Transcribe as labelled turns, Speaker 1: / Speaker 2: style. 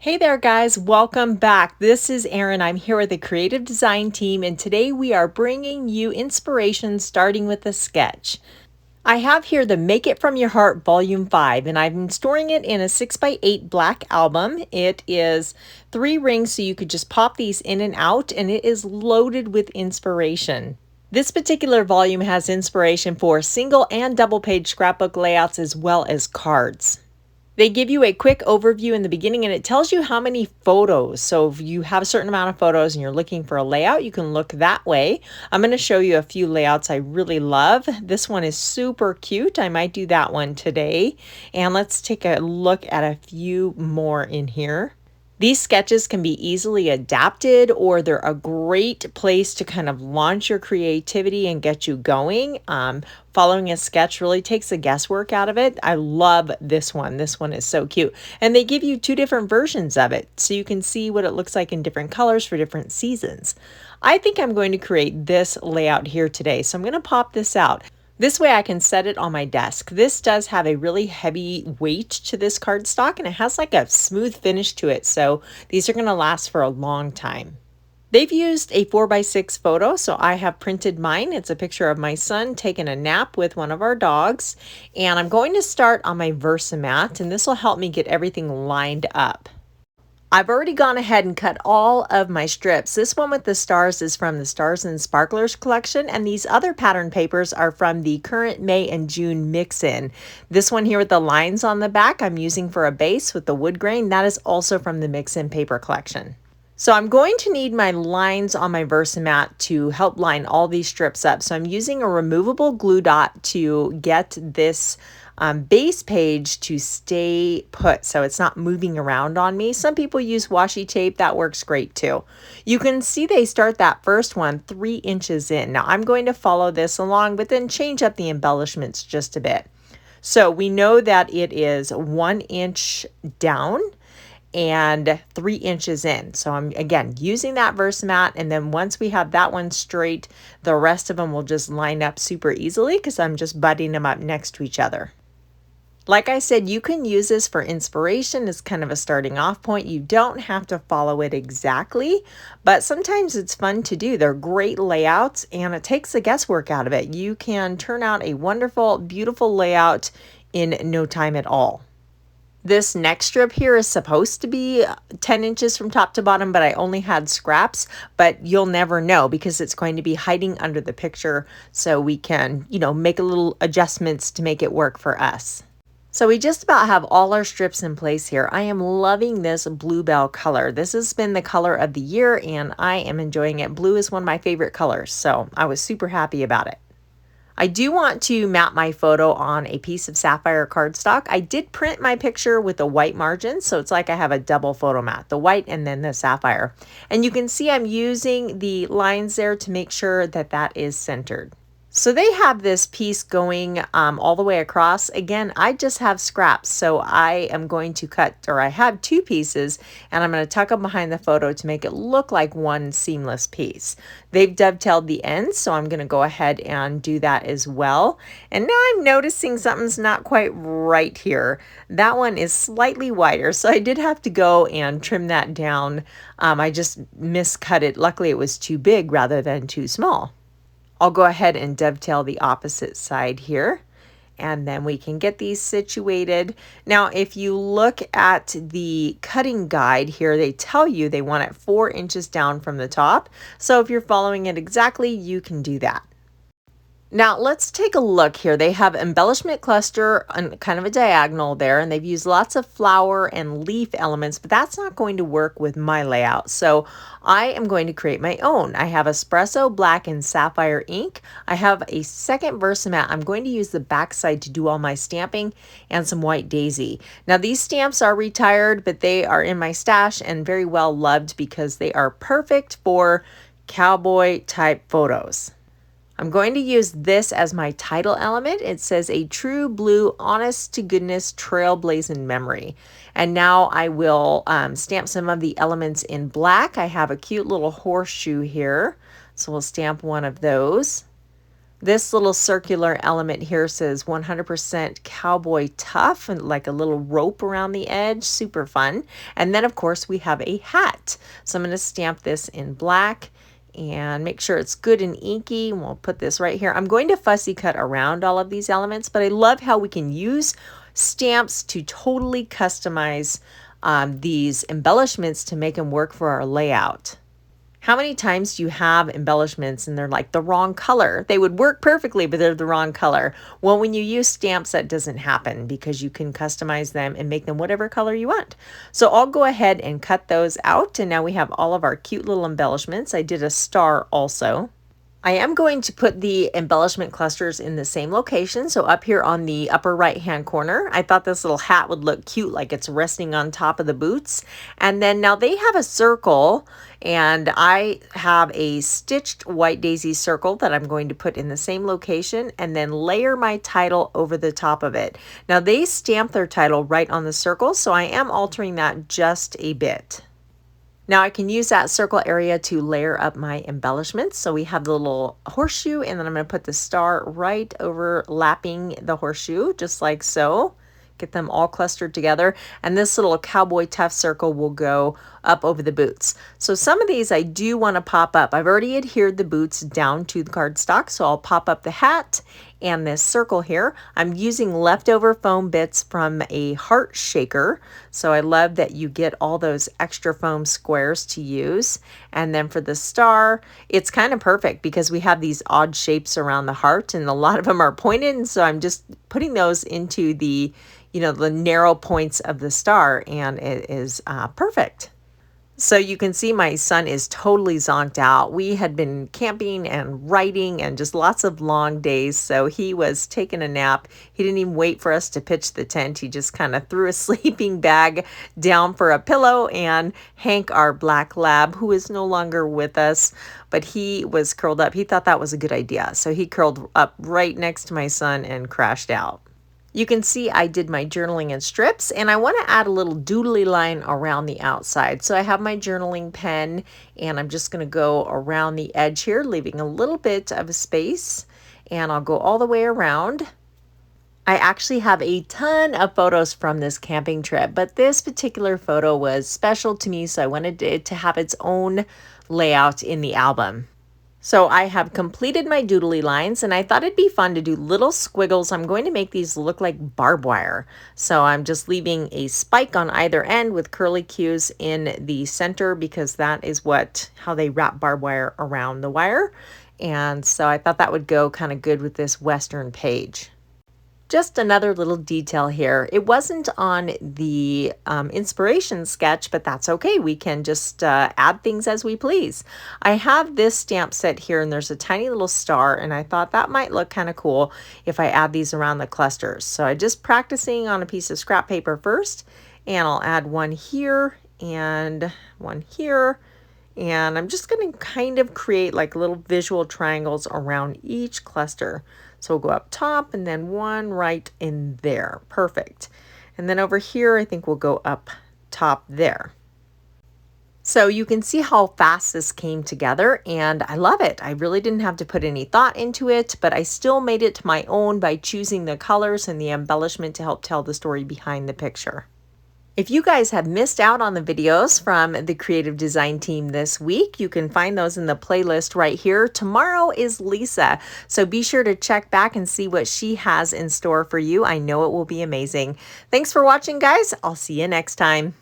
Speaker 1: Hey there guys, welcome back. This is Erin. I'm here with the creative design team and today we are bringing you inspiration starting with a sketch. I have here the Make It From Your Heart Volume 5 and I'm storing it in a 6x8 black album. It is 3 rings so you could just pop these in and out, and it is loaded with inspiration. This particular volume has inspiration for single and double page scrapbook layouts as well as cards. They give you a quick overview in the beginning and it tells you how many photos. So if you have a certain amount of photos and you're looking for a layout, you can look that way. I'm going to show you a few layouts I really love. This one is super cute. I might do that one today. And let's take a look at a few more in here. These sketches can be easily adapted, or they're a great place to kind of launch your creativity and get you going. Following a sketch really takes the guesswork out of it. I love this one. This one is so cute. And they give you 2 different versions of it, so you can see what it looks like in different colors for different seasons. I think I'm going to create this layout here today, so I'm going to pop this out. This way I can set it on my desk. This does have a really heavy weight to this cardstock and it has like a smooth finish to it. So these are going to last for a long time. They've used a 4x6 photo, so I have printed mine. It's a picture of my son taking a nap with one of our dogs. And I'm going to start on my VersaMat, and this will help me get everything lined up. I've already gone ahead and cut all of my strips. This one with the stars is from the Stars and Sparklers collection, and these other pattern papers are from the current May and June mix-in. This one here with the lines on the back I'm using for a base with the wood grain. That is also from the mix-in paper collection. So I'm going to need my lines on my VersaMat to help line all these strips up. So I'm using a removable glue dot to get this base page to stay put so it's not moving around on me. Some people use washi tape. That works great too. You can see they start that first one 3 inches in. Now I'm going to follow this along, but then change up the embellishments just a bit. So we know that it is 1 inch down and 3 inches in. So I'm again using that VersaMat, and then once we have that one straight, the rest of them will just line up super easily because I'm just butting them up next to each other. Like I said, you can use this for inspiration as kind of a starting off point. You don't have to follow it exactly, but sometimes it's fun to do. They're great layouts and it takes the guesswork out of it. You can turn out a wonderful, beautiful layout in no time at all. This next strip here is supposed to be 10 inches from top to bottom, but I only had scraps, but you'll never know because it's going to be hiding under the picture, so we can, make a little adjustments to make it work for us. So we just about have all our strips in place here. I am loving this bluebell color. This has been the color of the year and I am enjoying it. Blue is one of my favorite colors, so I was super happy about it. I do want to map my photo on a piece of sapphire cardstock. I did print my picture with a white margin, so it's like I have a double photo mat, the white and then the sapphire. And you can see I'm using the lines there to make sure that that is centered. So they have this piece going all the way across. Again, I just have scraps, so I am going to cut, or I have 2 pieces, and I'm going to tuck them behind the photo to make it look like one seamless piece. They've dovetailed the ends, so I'm going to go ahead and do that as well. And now I'm noticing something's not quite right here. That one is slightly wider, so I did have to go and trim that down. I just miscut it. Luckily, it was too big rather than too small. I'll go ahead and dovetail the opposite side here, and then we can get these situated. Now, if you look at the cutting guide here, they tell you they want it 4 inches down from the top. So if you're following it exactly, you can do that. Now let's take a look here. They have embellishment cluster on kind of a diagonal there, and they've used lots of flower and leaf elements, but that's not going to work with my layout. So I am going to create my own. I have espresso, black, and sapphire ink. I have a second VersaMat. I'm going to use the back side to do all my stamping, and some white daisy. Now these stamps are retired, but they are in my stash and very well loved because they are perfect for cowboy type photos. I'm going to use this as my title element. It says a true blue, honest to goodness trailblazing memory. And now I will stamp some of the elements in black. I have a cute little horseshoe here, so we'll stamp one of those. This little circular element here says 100% cowboy tough and like a little rope around the edge. Super fun. And then of course we have a hat. So I'm going to stamp this in black and make sure it's good and inky. And we'll put this right here. I'm going to fussy cut around all of these elements, but I love how we can use stamps to totally customize these embellishments to make them work for our layout. How many times do you have embellishments and they're like the wrong color? They would work perfectly, but they're the wrong color. Well, when you use stamps, that doesn't happen because you can customize them and make them whatever color you want. So I'll go ahead and cut those out. And now we have all of our cute little embellishments. I did a star also. I am going to put the embellishment clusters in the same location. So up here on the upper right hand corner, I thought this little hat would look cute, like it's resting on top of the boots. And then now they have a circle, and I have a stitched white daisy circle that I'm going to put in the same location and then layer my title over the top of it. Now they stamp their title right on the circle, so I am altering that just a bit. Now I can use that circle area to layer up my embellishments. So we have the little horseshoe, and then I'm going to put the star right overlapping the horseshoe, just like so. Get them all clustered together. And this little cowboy tough circle will go up over the boots. So some of these I do want to pop up. I've already adhered the boots down to the cardstock, so I'll pop up the hat and this circle here. I'm using leftover foam bits from a heart shaker. So I love that you get all those extra foam squares to use. And then for the star, it's kind of perfect because we have these odd shapes around the heart and a lot of them are pointed. And so I'm just putting those into the, the narrow points of the star, and it is perfect. So you can see my son is totally zonked out. We had been camping and writing and just lots of long days. So he was taking a nap. He didn't even wait for us to pitch the tent. He just kind of threw a sleeping bag down for a pillow, and Hank, our black lab, who is no longer with us, but he was curled up. He thought that was a good idea. So he curled up right next to my son and crashed out. You can see I did my journaling in strips, and I want to add a little doodly line around the outside. So I have my journaling pen, and I'm just going to go around the edge here, leaving a little bit of a space, and I'll go all the way around. I actually have a ton of photos from this camping trip, but this particular photo was special to me, so I wanted it to have its own layout in the album. So I have completed my doodly lines, and I thought it'd be fun to do little squiggles. I'm going to make these look like barbed wire. So I'm just leaving a spike on either end with curly cues in the center because that is how they wrap barbed wire around the wire. And so I thought that would go kind of good with this Western page. Just another little detail here. It wasn't on the inspiration sketch, but that's okay. We can just add things as we please. I have this stamp set here, and there's a tiny little star, and I thought that might look kind of cool if I add these around the clusters. So I'm just practicing on a piece of scrap paper first, and I'll add one here and one here. And I'm just going to kind of create like little visual triangles around each cluster. So we'll go up top and then one right in there. Perfect. And then over here, I think we'll go up top there. So you can see how fast this came together, and I love it. I really didn't have to put any thought into it, but I still made it my own by choosing the colors and the embellishment to help tell the story behind the picture. If you guys have missed out on the videos from the creative design team this week, you can find those in the playlist right here. Tomorrow is Lisa, so be sure to check back and see what she has in store for you. I know it will be amazing. Thanks for watching, guys. I'll see you next time.